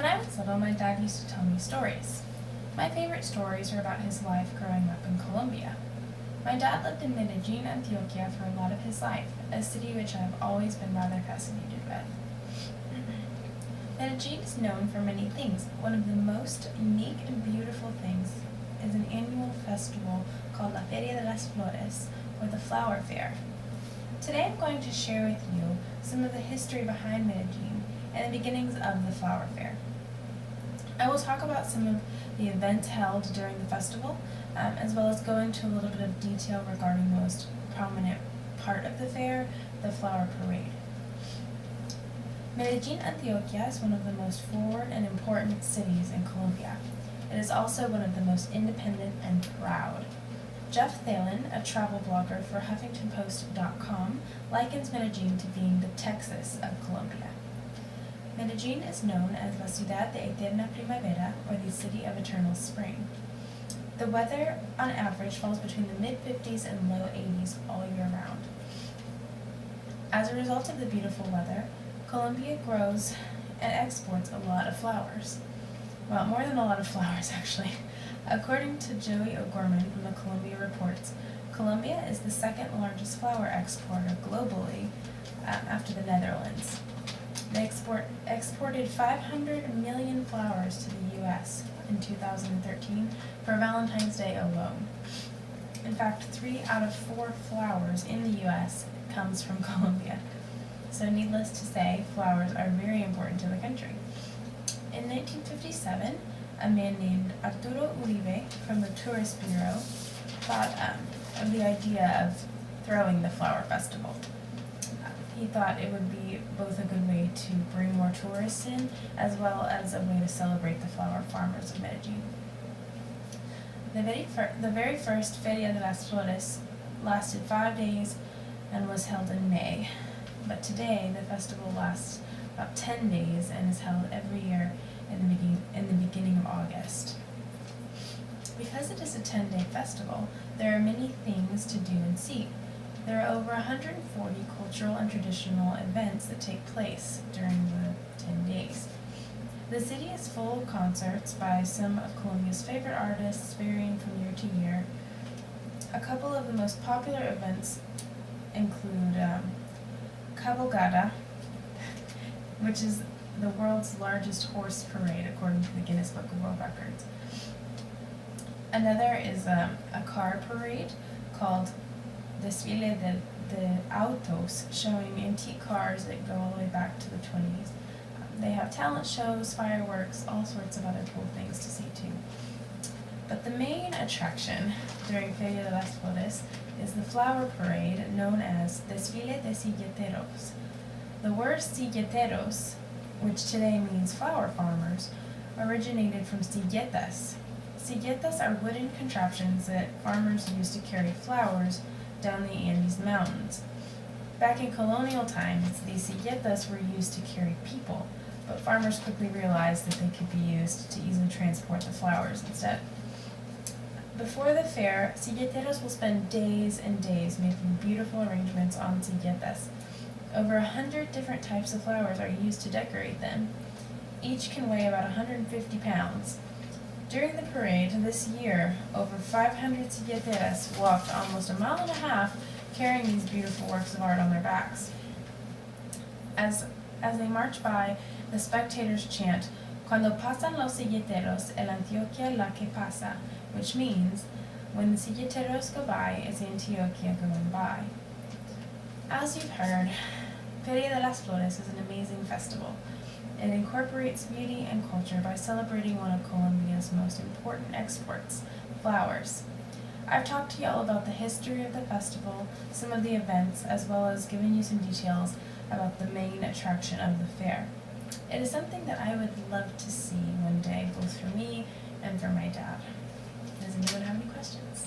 When I was little, my dad used to tell me stories. My favorite stories are about his life growing up in Colombia. My dad lived in Medellin, Antioquia for a lot of his life, a city which I have always been rather fascinated with. Medellin is known for many things. One of the most unique and beautiful things is an annual festival called La Feria de las Flores, or the Flower Fair. Today I'm going to share with you some of the history behind Medellin and the beginnings of the Flower Fair. I will talk about some of the events held during the festival, as well as go into a little bit of detail regarding the most prominent part of the fair, the flower parade. Medellin, Antioquia is one of the most forward and important cities in Colombia. It is also one of the most independent and proud. Jeff Thalen, a travel blogger for HuffingtonPost.com, likens Medellin to being the Texas of Colombia. Medellin is known as La Ciudad de Eterna Primavera, or the City of Eternal Spring. The weather, on average, falls between the mid-50s and low 80s all year round. As a result of the beautiful weather, Colombia grows and exports a lot of flowers. Well, more than a lot of flowers, actually. According to Joey O'Gorman from the Colombia Reports, Colombia is the second largest flower exporter globally after the Netherlands. They exported 500 million flowers to the U.S. in 2013 for Valentine's Day alone. In fact, 3 out of 4 flowers in the U.S. comes from Colombia. So needless to say, flowers are very important to the country. In 1957, a man named Arturo Uribe from the Tourist Bureau thought of the idea of throwing the flower festival. He thought it would be both a good way to bring more tourists in, as well as a way to celebrate the flower farmers of Medellin. The very first Feria de las Flores lasted 5 days and was held in May. But today, the festival lasts about 10 days and is held every year in the beginning of August. Because it is a 10-day festival, there are many things to do and see. There are over 140 cultural and traditional events that take place during the 10 days. The city is full of concerts by some of Colombia's favorite artists, varying from year to year. A couple of the most popular events include Cabalgata, which is the world's largest horse parade according to the Guinness Book of World Records. Another is a car parade called Desfile de Autos, showing antique cars that go all the way back to the 20s. They have talent shows, fireworks, all sorts of other cool things to see too. But the main attraction during Feria de las Flores is the flower parade known as Desfile de Silleteros. The word silleteros, which today means flower farmers, originated from silletas. Silletas are wooden contraptions that farmers used to carry flowers down the Andes Mountains. Back in colonial times, these silletas were used to carry people, but farmers quickly realized that they could be used to easily transport the flowers instead. Before the fair, silleteros will spend days and days making beautiful arrangements on silletas. Over 100 different types of flowers are used to decorate them. Each can weigh about 150 pounds. During the parade this year, over 500 silleteras walked almost a mile and a half carrying these beautiful works of art on their backs. As they march by, the spectators chant, "Cuando pasan los silleteros, el Antioquia la que pasa," which means, when the silleteros go by, it's Antioquia going by. As you've heard, Feria de las Flores is an amazing festival. It incorporates beauty and culture by celebrating one of Colombia's most important exports, flowers. I've talked to you all about the history of the festival, some of the events, as well as given you some details about the main attraction of the fair. It is something that I would love to see one day, both for me and for my dad. Does anyone have any questions?